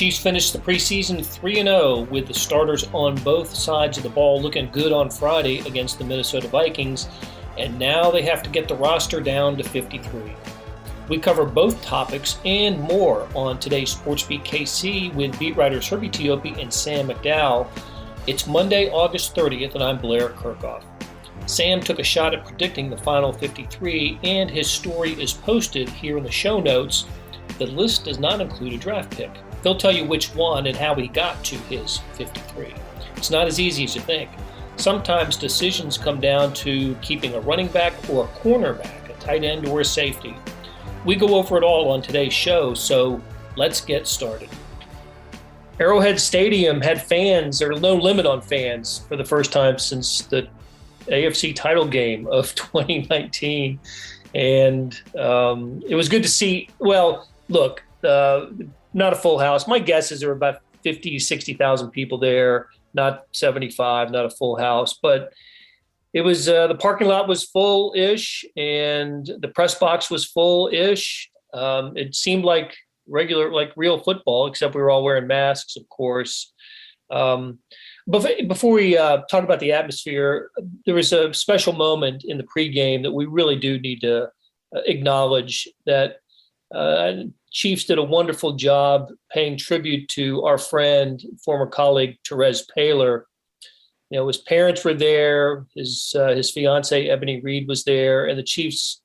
Chiefs finished the preseason 3-0 with the starters on both sides of the ball looking good on Friday against the Minnesota Vikings, and now they have to get the roster down to 53. We cover both topics and more on today's SportsBeat KC with beat writers Herbie Teope and Sam McDowell. It's Monday, August 30th, and I'm Blair Kirchhoff. Sam took a shot at predicting the final 53, and his story is posted here in the show notes. The list does not include a draft pick. He'll tell you which one and how he got to his 53. It's not as easy as you think. Sometimes decisions come down to keeping a running back or a cornerback, a tight end or a safety. We go over it all on today's show, so let's get started. Arrowhead Stadium had fans, or no limit on fans, for the first time since the AFC title game of 2019. And it was good to see. Well, look, not a full house. My guess is there were about 50, 60,000 people there, not 75, not a full house. But it was the parking lot was full-ish and the press box was full-ish. It seemed like real football, except we were all wearing masks, of course. But before we talk about the atmosphere, there was a special moment in the pregame that we really do need to acknowledge, that Chiefs did a wonderful job paying tribute to our friend, former colleague, Teope Paylor. You know, his parents were there, his fiancee, Ebony Reed, was there, and the Chiefs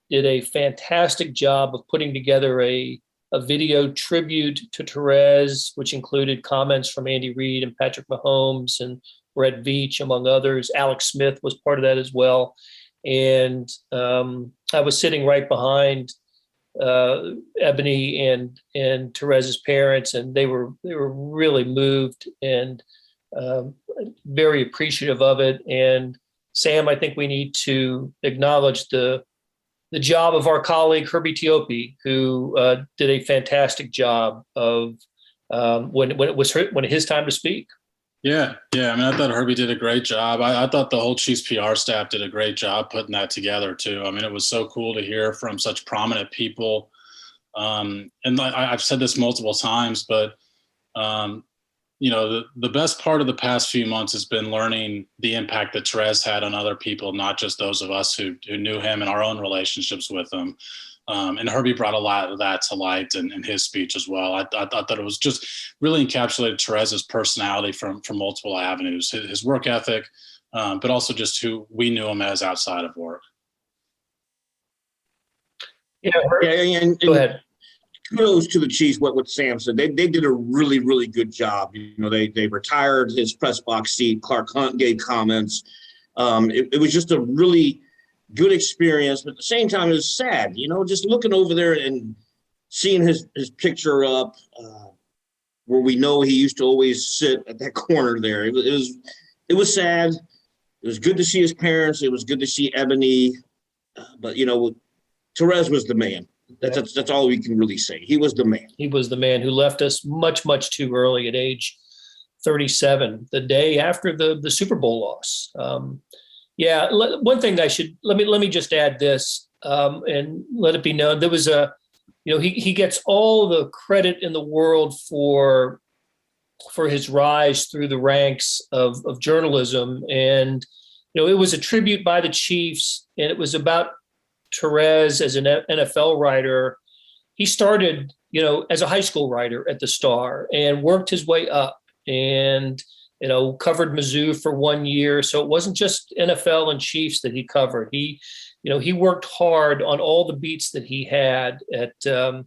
did a fantastic job of putting together a video tribute to Teope, which included comments from Andy Reid and Patrick Mahomes and Brett Veach, among others. Alex Smith was part of that as well. And I was sitting right behind Ebony and Teope's parents, and they were really moved and very appreciative of it. And Sam, I think we need to acknowledge the job of our colleague Herbie Teope, who did a fantastic job of when it was his time to speak. Yeah. I mean, I thought Herbie did a great job. I thought the whole Chiefs PR staff did a great job putting that together too. I mean, it was so cool to hear from such prominent people. And I've said this multiple times, but you know, the best part of the past few months has been learning the impact that Teope had on other people, not just those of us who knew him and our own relationships with him. And Herbie brought a lot of that to light in his speech as well. I thought that it was just really encapsulated Teope's personality from multiple avenues, his work ethic, but also just who we knew him as outside of work. And go ahead. Kudos to the Chiefs, what Sam said. They did a really, really good job. You know, they retired his press box seat. Clark Hunt gave comments. It was just a really good experience, but at the same time, it was sad. You know, just looking over there and seeing his picture up, where we know he used to always sit at that corner there. It was sad. It was good to see his parents. It was good to see Ebony. But you know, Teope was the man. That's all we can really say. He was the man. He was the man who left us much, much too early at age 37, the day after the Super Bowl loss. One thing let me just add this and let it be known. There was he gets all the credit in the world for his rise through the ranks of journalism. And, you know, it was a tribute by the Chiefs, and it was about Teope as an NFL writer. He started, you know, as a high school writer at the Star and worked his way up, and, you know, covered Mizzou for 1 year. So it wasn't just NFL and Chiefs that he covered. He worked hard on all the beats that he had at the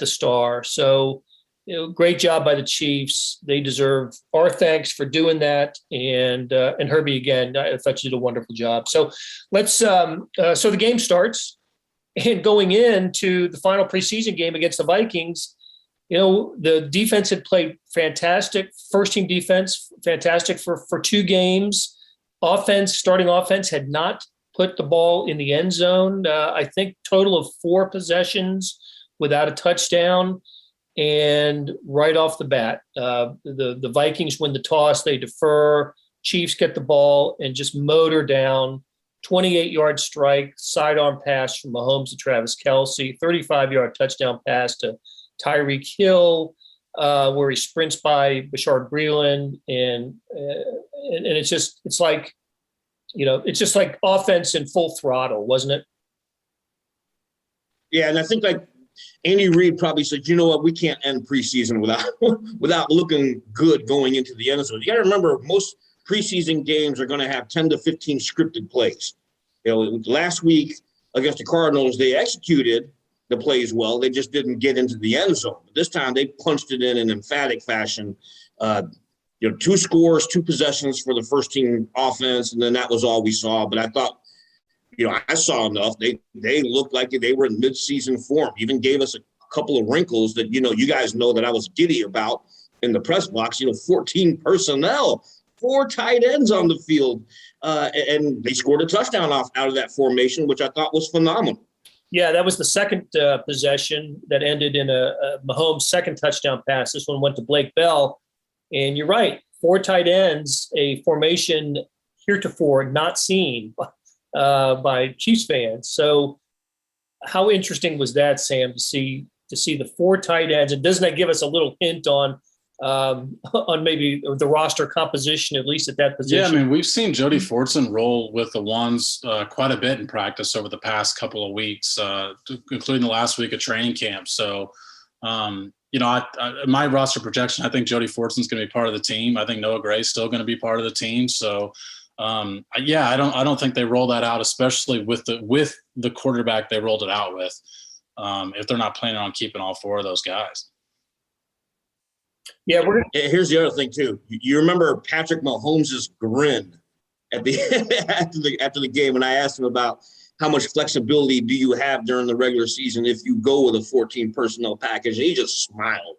Star. So, you know, great job by the Chiefs. They deserve our thanks for doing that. And Herbie, again, I thought you did a wonderful job. So let's so the game starts, and going into the final preseason game against the Vikings, you know, the defense had played fantastic. First team defense, fantastic for 2 games. Starting offense had not put the ball in the end zone. I think total of 4 possessions without a touchdown. And right off the bat, the Vikings win the toss. They defer. Chiefs get the ball and just motor down. 28-yard strike, sidearm pass from Mahomes to Travis Kelce, 35-yard touchdown pass to Tyreek Hill. where he sprints by Bashard Breeland, and it's like, it's just like offense in full throttle, wasn't it? Yeah, and I think like Andy Reid probably said, you know what, we can't end preseason without looking good going into the end zone. You got to remember, most preseason games are going to have 10 to 15 scripted plays. Last week against the Cardinals, they executed the plays well. They just didn't get into the end zone. But this time they punched it in an emphatic fashion. 2 scores, 2 possessions for the first team offense, and then that was all we saw. But I thought, I saw enough. They looked like they were in midseason form. Even gave us a couple of wrinkles that, you guys know that I was giddy about in the press box. 14 personnel, 4 tight ends on the field. And they scored a touchdown out of that formation, which I thought was phenomenal. Yeah, that was the second possession that ended in a Mahomes' second touchdown pass. This one went to Blake Bell. And you're right, 4 tight ends, a formation heretofore not seen by Chiefs fans. So how interesting was that, Sam, to see the 4 tight ends? And doesn't that give us a little hint on maybe the roster composition, at least at that position? Yeah, I mean, we've seen Jody Fortson roll with the ones quite a bit in practice over the past couple of weeks, including the last week of training camp. So, my roster projection, I think Jody Fortson's going to be part of the team. I think Noah Gray's still going to be part of the team. So, I don't think they roll that out, especially with the quarterback they rolled it out with, if they're not planning on keeping all 4 of those guys. Yeah, here's the other thing too. You remember Patrick Mahomes' grin at the after the game when I asked him about how much flexibility do you have during the regular season if you go with a 14 personnel package. And he just smiled,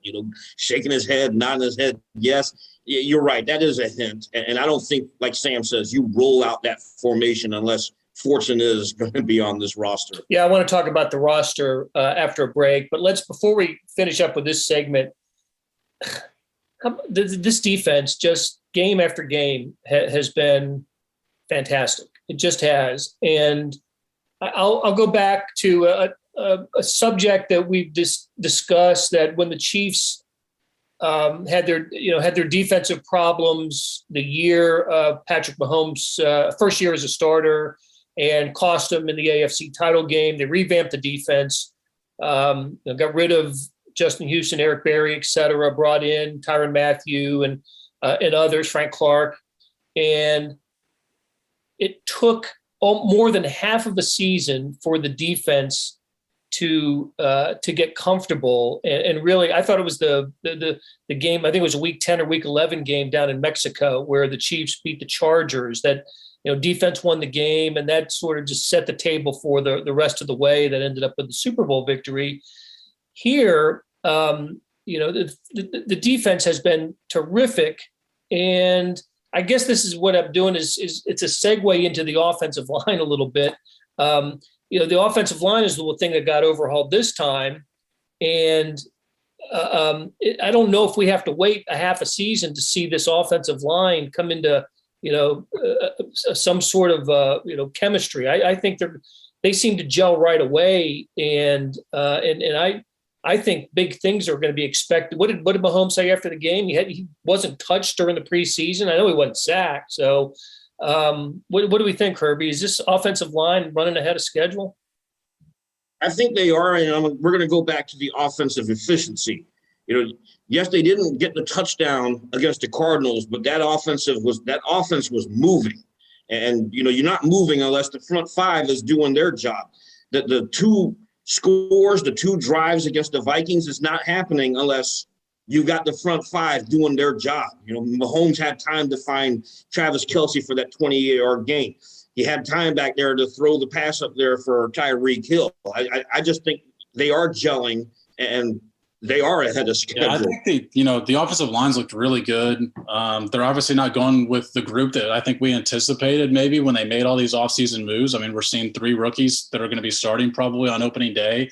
shaking his head, nodding his head. Yes, you're right. That is a hint. And I don't think, like Sam says, you roll out that formation unless Fortson is going to be on this roster. Yeah, I want to talk about the roster after a break. But before we finish up with this segment, this defense, just game after game, has been fantastic. It just has. And I'll go back to a subject that we've discussed, that when the Chiefs had their defensive problems the year of Patrick Mahomes' first year as a starter and cost them in the AFC title game, they revamped the defense, got rid of Justin Houston, Eric Berry, et cetera, brought in Tyrann Mathieu and others, Frank Clark. And it took more than half of the season for the defense to get comfortable. And really, I thought it was the game, I think it was a week 10 or week 11 game down in Mexico where the Chiefs beat the Chargers, that, defense won the game, and that sort of just set the table for the rest of the way that ended up with the Super Bowl victory. Here, the defense has been terrific, and I guess this is what I'm doing is it's a segue into the offensive line a little bit. The offensive line is the thing that got overhauled this time, and I don't know if we have to wait a half a season to see this offensive line come into some sort of chemistry. I think they seem to gel right away, and I think big things are going to be expected. What did Mahomes say after the game? He wasn't touched during the preseason. I know he wasn't sacked. So what do we think, Herbie? Is this offensive line running ahead of schedule? I think they are, and we're going to go back to the offensive efficiency. Yes, they didn't get the touchdown against the Cardinals, but that offense was moving. And, you're not moving unless the front 5 is doing their job. The 2 scores, the 2 drives against the Vikings is not happening unless you've got the front 5 doing their job. Mahomes had time to find Travis Kelce for that 28-yard gain. He had time back there to throw the pass up there for Tyreek Hill. I just think they are gelling, and they are ahead of schedule. Yeah, I think the offensive lines looked really good. They're obviously not going with the group that I think we anticipated maybe when they made all these offseason moves. I mean, we're seeing 3 rookies that are going to be starting probably on opening day.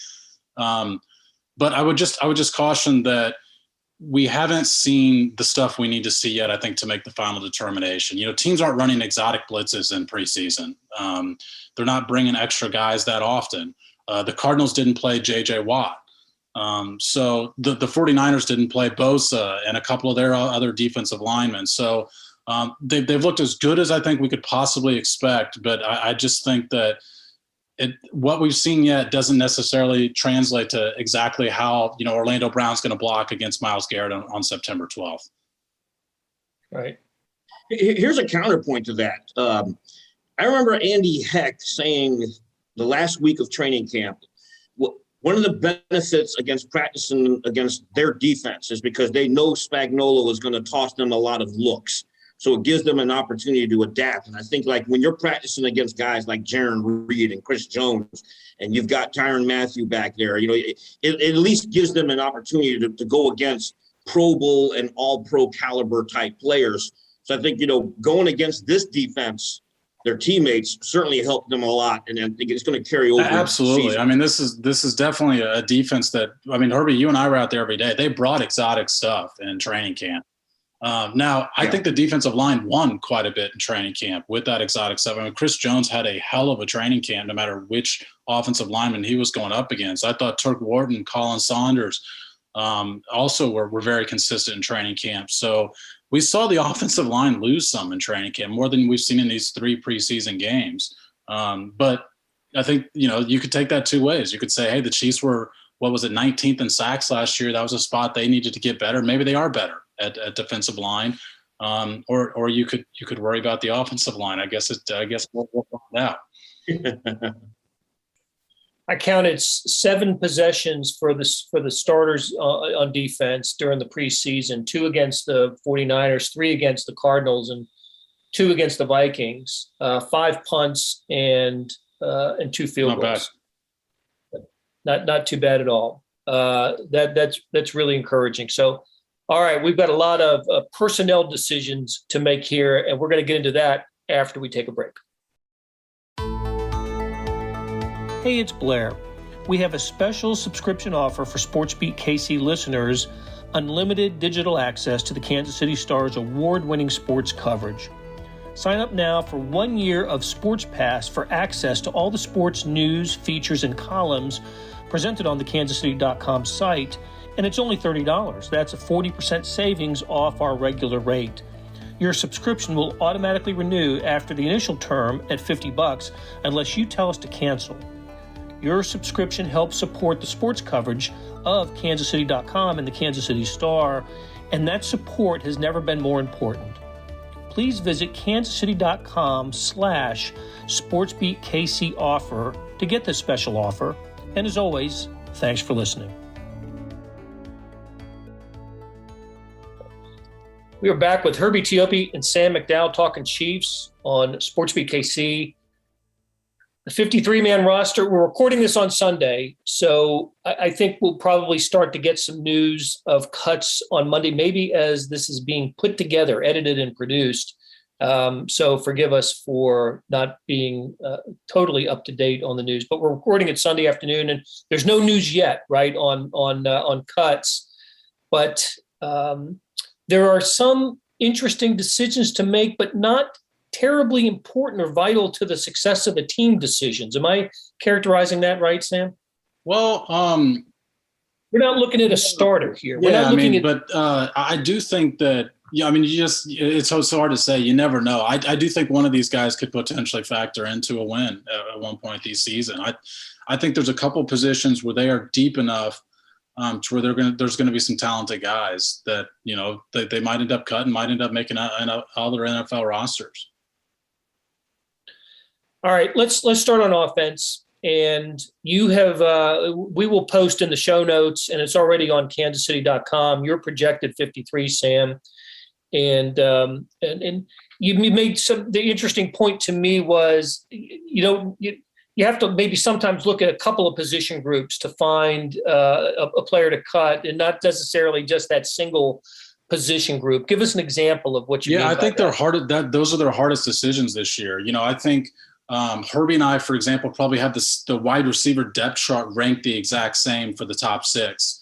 But I would just caution that we haven't seen the stuff we need to see yet, I think, to make the final determination. Teams aren't running exotic blitzes in preseason. They're not bringing extra guys that often. The Cardinals didn't play J.J. Watt. So the 49ers didn't play Bosa and a couple of their other defensive linemen. So they've looked as good as I think we could possibly expect. But I just think that what we've seen yet doesn't necessarily translate to exactly how, Orlando Brown's going to block against Myles Garrett on September 12th. Right. Here's a counterpoint to that. I remember Andy Heck saying the last week of training camp, one of the benefits against practicing against their defense is because they know Spagnuolo is going to toss them a lot of looks. So it gives them an opportunity to adapt. And I think like when you're practicing against guys like Jaron Reed and Chris Jones, and you've got Tyrann Mathieu back there, it at least gives them an opportunity to go against Pro Bowl and all pro caliber type players. So I think, going against this defense, their teammates certainly helped them a lot. And I think it's going to carry over. Absolutely. I mean, this is definitely a defense that, Herbie, you and I were out there every day. They brought exotic stuff in training camp. I think the defensive line won quite a bit in training camp with that exotic stuff. Chris Jones had a hell of a training camp, no matter which offensive lineman he was going up against. I thought Turk Wharton, Colin Saunders also were very consistent in training camp. So we saw the offensive line lose some in training camp, more than we've seen in these 3 preseason games. But I think, you could take that 2 ways. You could say, hey, the Chiefs were, 19th in sacks last year. That was a spot they needed to get better. Maybe they are better at defensive line. Or you could worry about the offensive line. I guess we'll find out. I counted 7 possessions for the starters on defense during the preseason, 2 against the 49ers, 3 against the Cardinals, and 2 against the Vikings, 5 punts and 2 field goals. Not too bad at all. That's really encouraging. So, all right, we've got a lot of personnel decisions to make here, and we're going to get into that after we take a break. Hey, it's Blair. We have a special subscription offer for SportsBeat KC listeners, unlimited digital access to the Kansas City Star's award-winning sports coverage. Sign up now for 1 year of Sports Pass for access to all the sports news, features, and columns presented on the kansascity.com site, and it's only $30. That's a 40% savings off our regular rate. Your subscription will automatically renew after the initial term at $50 unless you tell us to cancel. Your subscription helps support the sports coverage of kansascity.com and the Kansas City Star, and that support has never been more important. Please visit kansascity.com/SportsBeatKC offer to get this special offer. And as always, thanks for listening. We are back with Herbie Teope and Sam McDowell talking Chiefs on SportsBeat KC. The 53-man roster, we're recording this on Sunday, so I think we'll probably start to get some news of cuts on Monday, maybe as this is being put together, edited and produced. So forgive us for not being totally up to date on the news, but we're recording it Sunday afternoon, and there's no news yet, right, on cuts. But there are some interesting decisions to make, but not terribly important or vital to the success of the team decisions. Am I characterizing that right, Sam? Well, we're not looking at a starter here. We're yeah, not looking but I do think that, it's so hard to say. You never know. I do think one of these guys could potentially factor into a win at one point this season. I think there's a couple positions where they are deep enough to where there's going to be some talented guys that, they might end up cutting, might end up making other NFL rosters. All right, let's start on offense. And you have we will post in the show notes, and it's already on kansascity.com, your projected 53, Sam. And you made the interesting point to me was, you have to maybe sometimes look at a couple of position groups to find a player to cut, and not necessarily just that single position group. Give us an example of what you mean. I think those are their hardest decisions this year. I think Herbie and I, for example, probably have the wide receiver depth chart ranked the exact same for the top 6,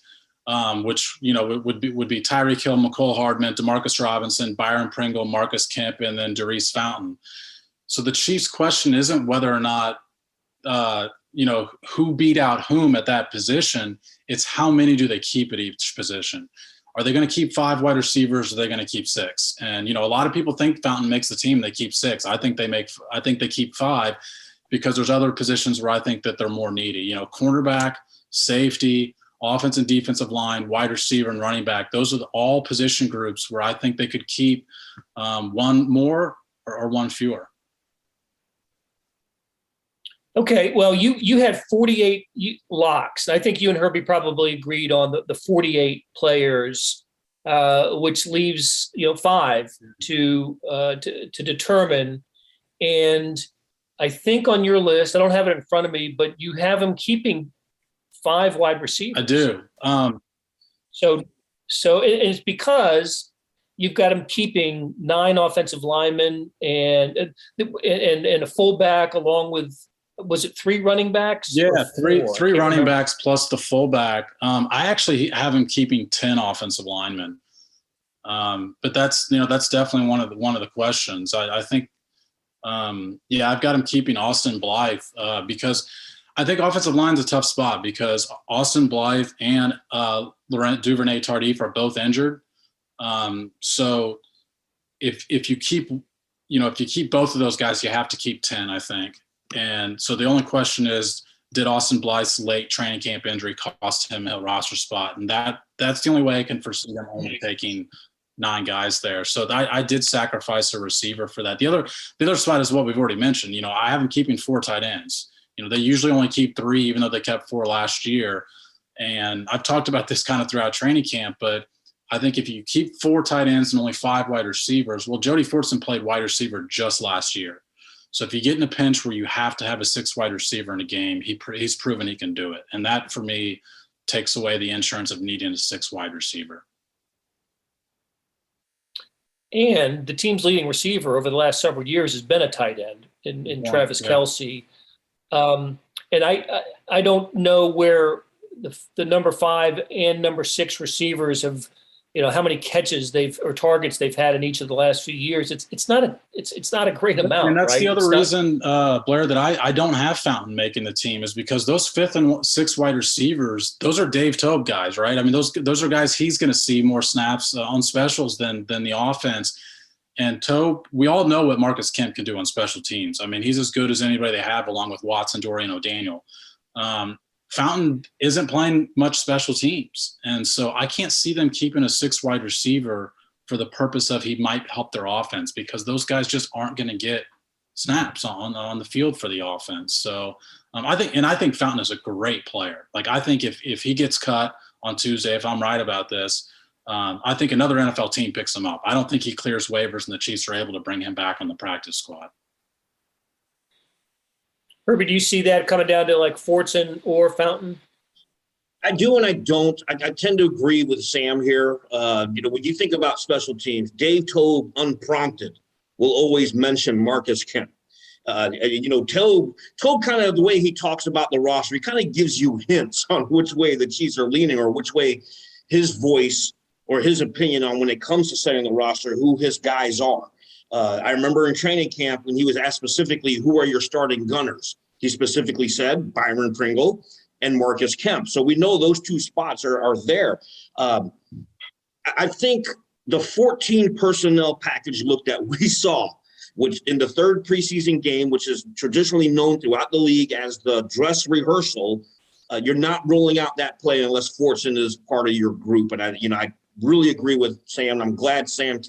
which would be Tyreek Hill, McCole Hardman, Demarcus Robinson, Byron Pringle, Marcus Kemp, and then Daurice Fountain. So the Chiefs' question isn't whether or not who beat out whom at that position. It's how many do they keep at each position? Are they going to keep 5 wide receivers? Or are they going to keep 6? And, a lot of people think Fountain makes the team. They keep 6. I think they keep 5 because there's other positions where I think that they're more needy. Cornerback, safety, offense and defensive line, wide receiver, and running back. Those are all position groups where I think they could keep one more or one fewer. Okay, well, you had 48 locks. I think you and Herbie probably agreed on the 48 players, which leaves 5 to determine. And I think on your list, I don't have it in front of me, but you have them keeping 5 wide receivers. I do. So it's because you've got them keeping 9 offensive linemen and a fullback along with. Was it 3 running backs? Yeah, three running backs plus the fullback. I actually have him keeping 10 offensive linemen. But that's definitely one of the questions. I think, I've got him keeping Austin Blythe because I think offensive line's a tough spot because Austin Blythe and Laurent Duvernay-Tardif are both injured. So if you keep both of those guys, you have to keep 10, I think. And so the only question is, did Austin Blythe's late training camp injury cost him a roster spot? And that's the only way I can foresee them only taking 9 guys there. So I did sacrifice a receiver for that. The other spot is what we've already mentioned. I have them keeping 4 tight ends. They usually only keep 3, even though they kept 4 last year. And I've talked about this kind of throughout training camp, but I think if you keep 4 tight ends and only 5 wide receivers, well, Jody Fortson played wide receiver just last year. So if you get in a pinch where you have to have a 6 wide receiver in a game, he's proven he can do it. And that, for me, takes away the insurance of needing a 6 wide receiver. And the team's leading receiver over the last several years has been a tight end in Travis Kelce. And I don't know where the number 5 and number 6 receivers have, how many catches or targets they've had in each of the last few years. It's not a great amount. And that's right? the other reason, Blair, that I don't have Fountain making the team is because those 5th and 6th wide receivers, those are Dave Teope guys, right? I mean, those are guys he's going to see more snaps on specials than the offense. And Teope, we all know what Marcus Kemp can do on special teams. I mean, he's as good as anybody they have, along with Watson, Dorian O'Daniel. Fountain isn't playing much special teams. And so I can't see them keeping a 6 wide receiver for the purpose of he might help their offense because those guys just aren't going to get snaps on the field for the offense. So I think Fountain is a great player. Like, I think if he gets cut on Tuesday, if I'm right about this, I think another NFL team picks him up. I don't think he clears waivers and the Chiefs are able to bring him back on the practice squad. Herbie, do you see that coming down to like Fortson or Fountain? I do and I don't. I tend to agree with Sam here. When you think about special teams, Dave Teope, unprompted, will always mention Marcus Kemp. Teope kind of, the way he talks about the roster, he kind of gives you hints on which way the Chiefs are leaning or which way his voice or his opinion on when it comes to setting the roster, who his guys are. I remember in training camp when he was asked specifically, who are your starting gunners? He specifically said Byron Pringle and Marcus Kemp. So we know those 2 spots are there. I think the 14 personnel package look that we saw, which in the 3rd preseason game, which is traditionally known throughout the league as the dress rehearsal, you're not rolling out that play unless Fortson is part of your group. And I really agree with Sam. I'm glad Sam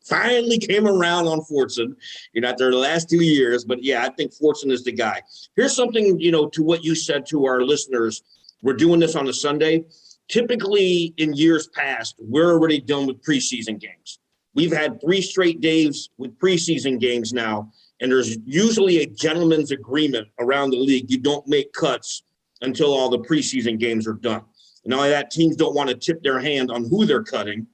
finally came around on Fortson, after the last 2 years. But yeah, I think Fortson is the guy. Here's something, to what you said to our listeners. We're doing this on a Sunday. Typically in years past, we're already done with preseason games. We've had 3 straight days with preseason games now, and there's usually a gentleman's agreement around the league. You don't make cuts until all the preseason games are done. Not only that, teams don't want to tip their hand on who they're cutting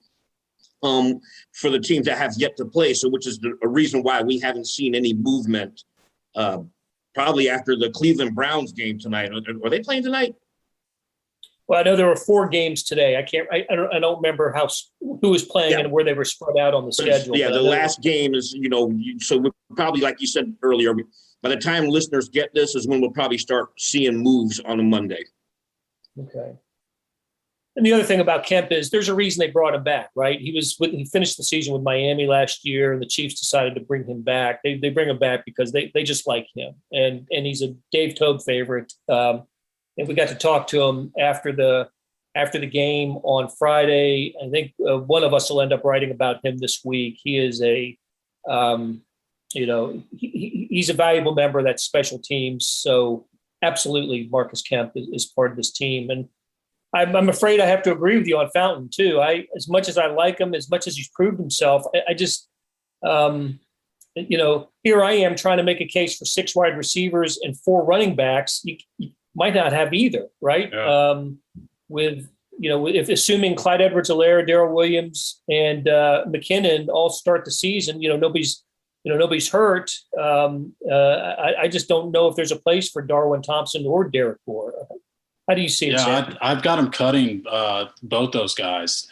for the teams that have yet to play. So, which is a reason why we haven't seen any movement probably after the Cleveland Browns game tonight. Are they playing tonight? Well, I know there were 4 games today. I don't remember who was playing and where they were spread out on the schedule. Yeah, the last game is, so we're probably, like you said earlier, by the time listeners get this is when we'll probably start seeing moves on a Monday. Okay. And the other thing about Kemp is there's a reason they brought him back, right? He finished the season with Miami last year, and the Chiefs decided to bring him back. They bring him back because they just like him, and he's a Dave Tobe favorite. And we got to talk to him after the game on Friday. I think one of us will end up writing about him this week. He is he's a valuable member of that special teams. So absolutely, Marcus Kemp is part of this team, and I'm afraid I have to agree with you on Fountain too. As much as I like him, as much as he's proved himself, I just, here I am trying to make a case for 6 wide receivers and 4 running backs. You might not have either, right? Yeah. If assuming Clyde Edwards-Helaire, Darrell Williams, and McKinnon all start the season, nobody's hurt. I just don't know if there's a place for Darwin Thompson or Derek Gore. How do you see it? Yeah, I've got him cutting both those guys,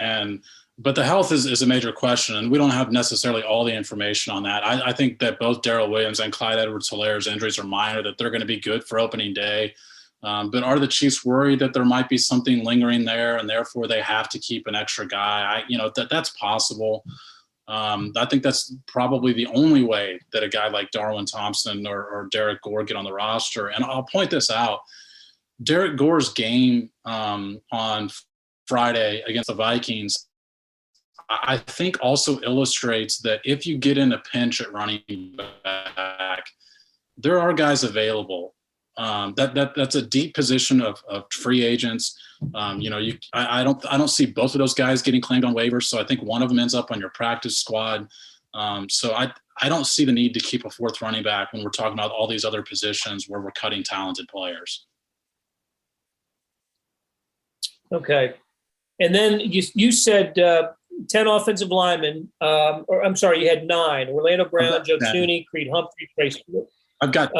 but the health is a major question, and we don't have necessarily all the information on that. I think that both Darrell Williams and Clyde Edwards-Helaire's injuries are minor, that they're going to be good for opening day. But are the Chiefs worried that there might be something lingering there, and therefore they have to keep an extra guy? That's possible. I think that's probably the only way that a guy like Darwin Thompson or Derek Gore get on the roster. And I'll point this out. Derek Gore's game on Friday against the Vikings, I think also illustrates that if you get in a pinch at running back, there are guys available. That's a deep position of free agents. I don't see both of those guys getting claimed on waivers, so I think one of them ends up on your practice squad. So I don't see the need to keep a 4th running back when we're talking about all these other positions where we're cutting talented players. Okay. And then you said 10 offensive linemen, or I'm sorry, you had 9. Orlando Brown, Joe Thuney, Creed Humphrey, Trace. I've got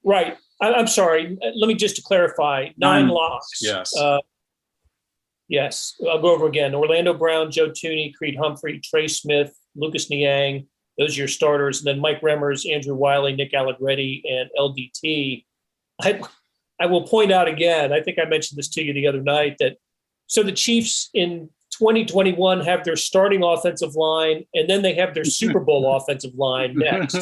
right. I'm sorry. Let me just to clarify, 9 locks. Yes. Yes. I'll go over again. Orlando Brown, Joe Thuney, Creed Humphrey, Trey Smith, Lucas Niang. Those are your starters. And then Mike Remmers, Andrew Wiley, Nick Allegretti, and LDT. I will point out again, I think I mentioned this to you the other night, that so the Chiefs in 2021 have their starting offensive line, and then they have their Super Bowl offensive line next.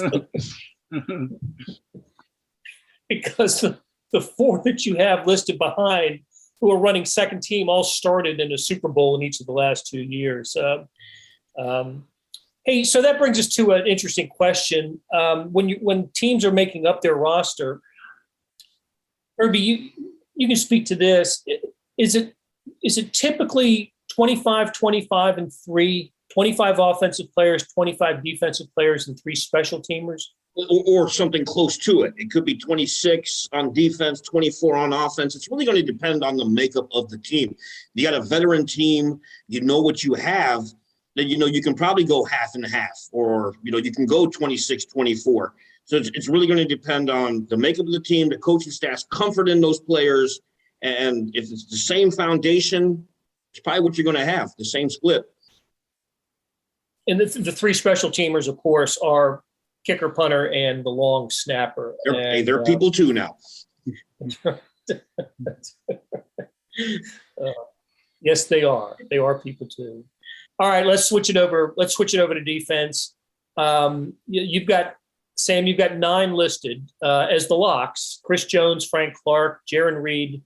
Because the 4 that you have listed behind who are running second team all started in a Super Bowl in each of the last 2 years. Hey, so that brings us to an interesting question. When teams are making up their roster, Herbie, you can speak to this. Is it typically 25, 25, and 3, 25 offensive players, 25 defensive players, and 3 special teamers? Or something close to it. It could be 26 on defense, 24 on offense. It's really going to depend on the makeup of the team. You got a veteran team, you know what you have, then you can probably go half and half, or you can go 26, 24. So it's really going to depend on the makeup of the team, the coaching staff's comfort in those players, and if it's the same foundation, it's probably what you're going to have, the same split. And the 3 special teamers, of course, are kicker, punter, and the long snapper. They're people too now. Yes, they are. They are people too. All right, let's switch it over. Let's switch it over to defense. You've got 9 listed as the locks: Chris Jones, Frank Clark, Jaron Reed,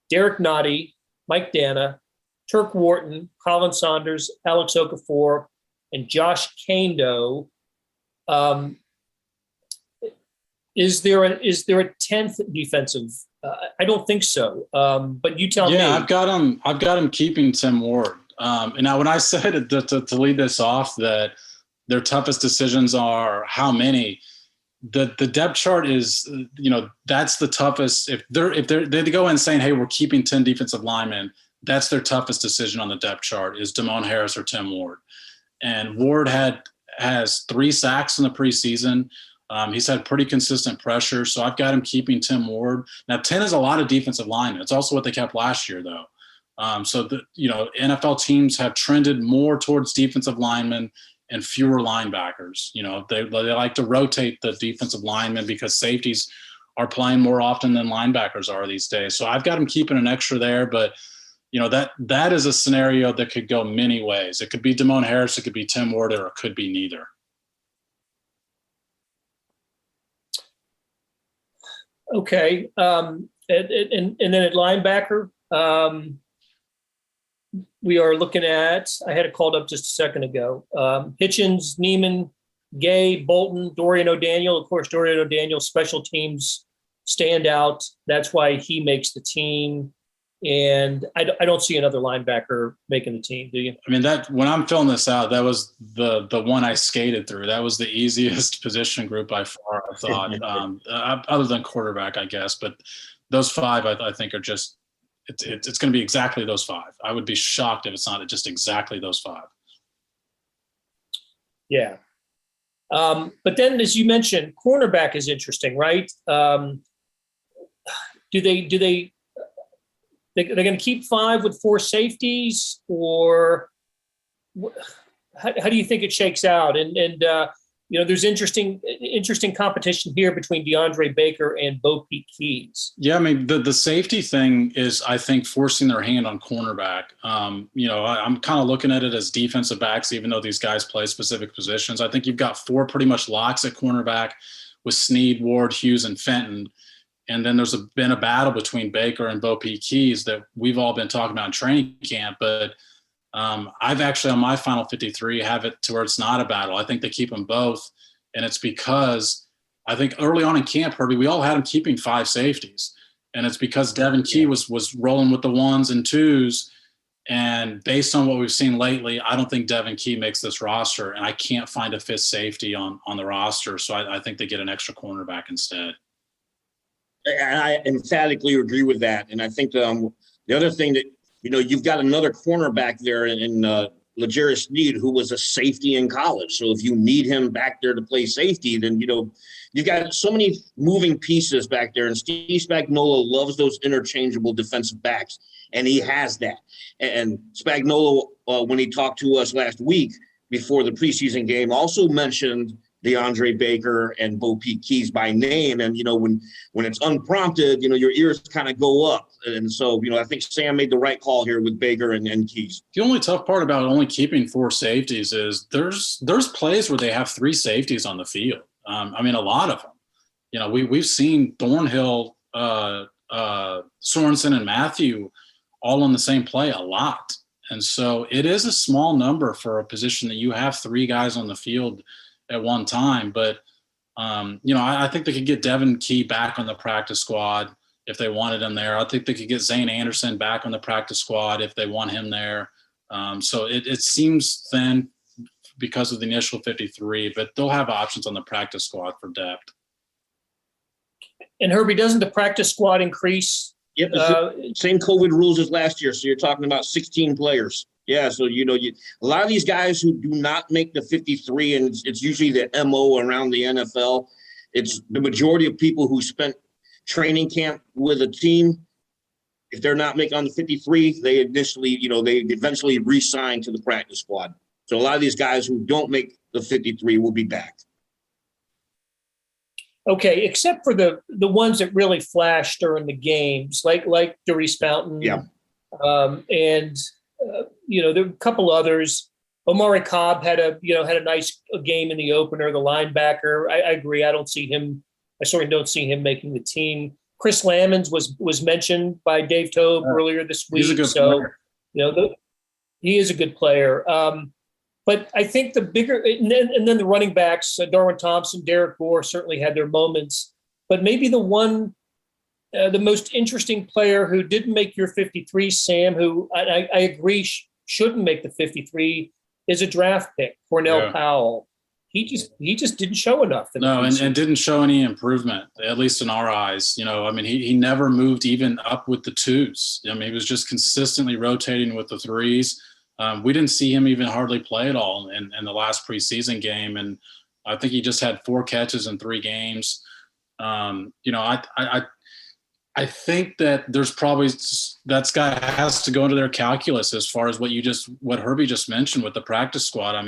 Derek Nottie, Mike Dana, Turk Wharton, Colin Saunders, Alex Okafor, and Josh Kando. Is there a 10th defensive? I don't think so. But you tell me. Yeah, I've got him keeping Tim Ward. And now when I said to lead this off that their toughest decisions are how many, the depth chart is, that's the toughest. If they go in saying, hey, we're keeping 10 defensive linemen, that's their toughest decision on the depth chart is Damone Harris or Tim Ward. And Ward has 3 sacks in the preseason. He's had pretty consistent pressure, so I've got him keeping Tim Ward. Now, 10 is a lot of defensive linemen. It's also what they kept last year, though. NFL teams have trended more towards defensive linemen and fewer linebackers. They like to rotate the defensive linemen because safeties are playing more often than linebackers are these days. So I've got him keeping an extra there, but that is a scenario that could go many ways. It could be Damone Harris, it could be Tim Ward, or it could be neither. Okay. And then at linebacker, we are looking at, I had it called up just a second ago, Hitchens, Neiman, Gay, Bolton, Dorian O'Daniel. Of course, Dorian O'Daniel, special teams standout. That's why he makes the team. And I don't see another linebacker making the team, do you? I mean, that when I'm filling this out, that was the one I skated through. That was the easiest position group by far, I thought, other than quarterback, I guess. But those five, I think, are just it's going to be exactly those five. I would be shocked if it's not just exactly those five. Yeah. But then, as you mentioned, cornerback is interesting, right? They're going to keep five with four safeties, or how do you think it shakes out? And there's interesting competition here between DeAndre Baker and Bo Peep Keys. Yeah, I mean, the safety thing is, I think, forcing their hand on cornerback. I'm kind of looking at it as defensive backs, even though these guys play specific positions. I think you've got four pretty much locks at cornerback with Snead, Ward, Hughes, and Fenton. And then there's been a battle between Baker and Bo Peep Keys that we've all been talking about in training camp. But I've actually, on my final 53, have it to where it's not a battle. I think they keep them both. And it's because I think early on in camp, Herbie, we all had him keeping five safeties. And it's because Devin Key was rolling with the ones and twos. And based on what we've seen lately, I don't think Devin Key makes this roster. And I can't find a fifth safety on the roster. So I think they get an extra cornerback instead. And I emphatically agree with that. And I think the other thing that, you've got another cornerback there in L'Jarius Sneed, who was a safety in college. So if you need him back there to play safety, then, you've got so many moving pieces back there. And Steve Spagnuolo loves those interchangeable defensive backs, and he has that. And Spagnuolo, when he talked to us last week before the preseason game, also mentioned DeAndre Baker and Bo Peep Keys by name. And, when it's unprompted, your ears kind of go up. And so, I think Sam made the right call here with Baker and Keys. The only tough part about only keeping four safeties is there's plays where they have three safeties on the field. A lot of them. We've seen Thornhill, Sorensen, and Matthew all on the same play a lot. And so it is a small number for a position that you have three guys on the field at one time. But, I think they could get Devin Key back on the practice squad if they wanted him there. I think they could get Zane Anderson back on the practice squad if they want him there. So it seems thin because of the initial 53, but they'll have options on the practice squad for depth. And Herbie, doesn't the practice squad increase? Yep, same COVID rules as last year. So you're talking about 16 players. Yeah, so, a lot of these guys who do not make the 53, and it's usually the MO around the NFL, it's the majority of people who spent training camp with a team. If they're not making on the 53, they eventually re-sign to the practice squad. So a lot of these guys who don't make the 53 will be back. Okay, except for the ones that really flashed during the games, like Daurice Fountain. Yeah. There were a couple others. Omari Cobb had a nice game in the opener. The linebacker, I agree. I certainly don't see him making the team. Chris Lammons was mentioned by Dave Tobe earlier this week. He's a good player. He is a good player. But I think the bigger, and then the running backs, Darwin Thompson, Derek Gore certainly had their moments. But maybe the most interesting player who didn't make your 53, Sam, who I agree shouldn't make the 53, is a draft pick, Cornell Powell. He just didn't show enough. And didn't show any improvement, at least in our eyes. He never moved even up with the twos. He was just consistently rotating with the threes. We didn't see him even hardly play at all in the last preseason game. And I think he just had 4 catches in 3 games. I think that there's probably that guy has to go into their calculus as far as what Herbie just mentioned with the practice squad.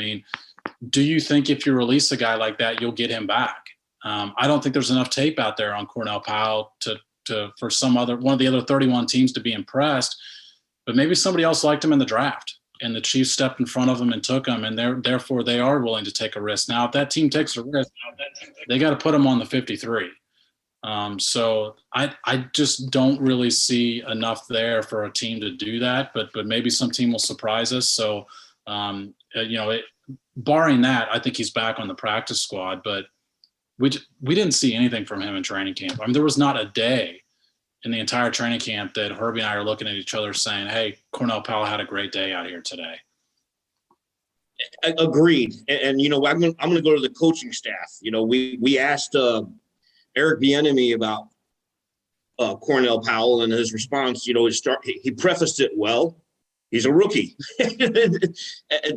Do you think if you release a guy like that, you'll get him back? I don't think there's enough tape out there on Cornell Powell for one of the other 31 teams to be impressed. but maybe somebody else liked him in the draft, and the Chiefs stepped in front of him and took him, and therefore they are willing to take a risk. Now, if that team takes a risk, they got to put him on the 53. So I just don't really see enough there for a team to do that, but maybe some team will surprise us. So, barring that, I think he's back on the practice squad, but we didn't see anything from him in training camp. I mean, there was not a day in the entire training camp that Herbie and I are looking at each other saying, hey, Cornell Powell had a great day out here today. Agreed. And I'm going to go to the coaching staff. We asked Eric Bieniemy about Cornell Powell, and his response, he prefaced it well. He's a rookie.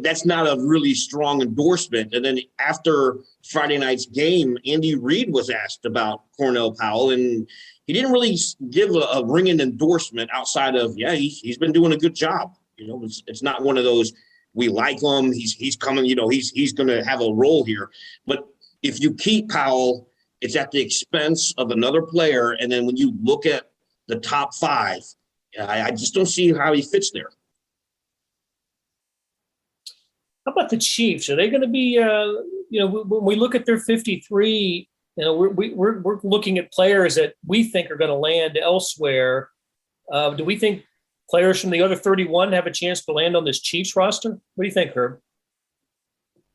That's not a really strong endorsement. And then after Friday night's game, Andy Reid was asked about Cornell Powell, and he didn't really give a ringing endorsement outside of, he's been doing a good job. It's not one of those, we like him, he's coming, he's going to have a role here. But if you keep Powell, it's at the expense of another player. And then when you look at the top five, I just don't see how he fits there. How about the Chiefs? Are they going to be, when we look at their 53, we're looking at players that we think are going to land elsewhere. Do we think players from the other 31 have a chance to land on this Chiefs roster? What do you think, Herb?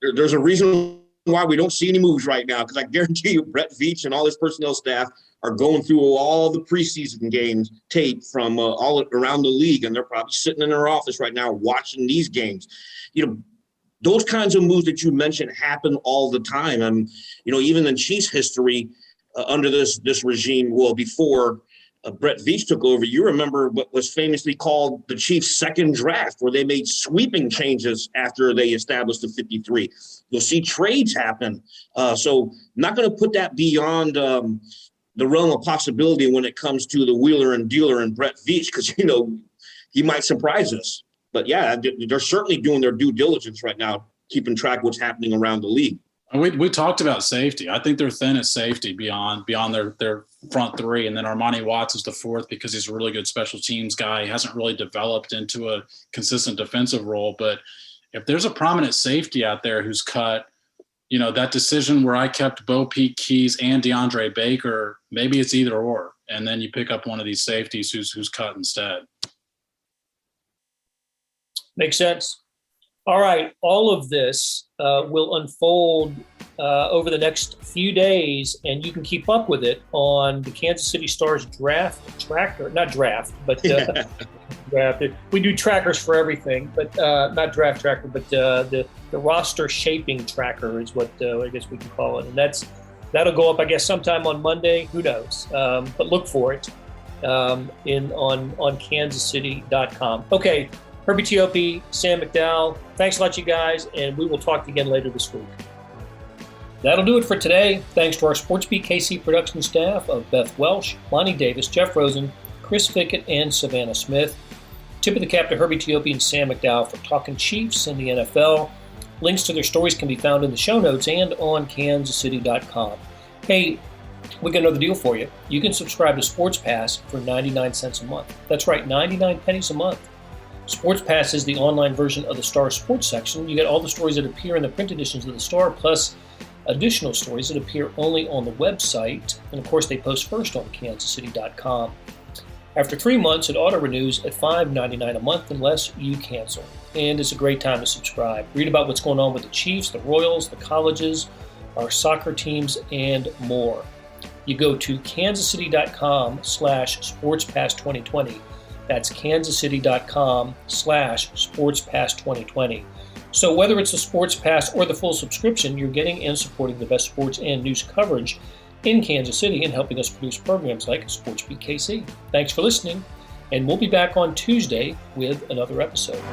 There's a reason why we don't see any moves right now, because I guarantee you Brett Veach and all his personnel staff are going through all the preseason games tape from all around the league, and they're probably sitting in their office right now watching these games. Those kinds of moves that you mentioned happen all the time. And, even in Chiefs history under this regime, before Brett Veach took over, you remember what was famously called the Chiefs' second draft, where they made sweeping changes after they established the 53. You'll see trades happen. So not going to put that beyond the realm of possibility when it comes to the wheeler and dealer and Brett Veach, because, he might surprise us. But, they're certainly doing their due diligence right now, keeping track of what's happening around the league. We talked about safety. I think they're thin at safety beyond their front three. And then Armani Watts is the fourth because he's a really good special teams guy. He hasn't really developed into a consistent defensive role. But if there's a prominent safety out there who's cut, that decision where I kept Bo Peep Keys and DeAndre Baker, maybe it's either or. And then you pick up one of these safeties who's cut instead. Makes sense. All right. All of this will unfold over the next few days, and you can keep up with it on the Kansas City Stars draft tracker. Not draft, but draft. We do trackers for everything, but not draft tracker, but the roster shaping tracker is what I guess we can call it. And that'll go up, I guess, sometime on Monday. Who knows? But look for it on kansascity.com. Okay. Herbie Teope, Sam McDowell, thanks a lot, you guys, and we will talk again later this week. That'll do it for today. Thanks to our SportsBeat KC production staff of Beth Welsh, Lonnie Davis, Jeff Rosen, Chris Fickett, and Savannah Smith. Tip of the cap to Herbie Teope and Sam McDowell for talking Chiefs and the NFL. Links to their stories can be found in the show notes and on kansascity.com. Hey, we got another deal for you. You can subscribe to Sports Pass for 99 cents a month. That's right, 99 pennies a month. Sports Pass is the online version of the Star Sports section. You get all the stories that appear in the print editions of the Star, plus additional stories that appear only on the website. And of course, they post first on kansascity.com. After 3 months, it auto-renews at $5.99 a month unless you cancel. And it's a great time to subscribe. Read about what's going on with the Chiefs, the Royals, the colleges, our soccer teams, and more. You go to kansascity.com/sportspass2020. That's kansascity.com/sportspass2020. So whether it's the Sports Pass or the full subscription, you're getting and supporting the best sports and news coverage in Kansas City and helping us produce programs like SportsBeat KC. Thanks for listening, and we'll be back on Tuesday with another episode.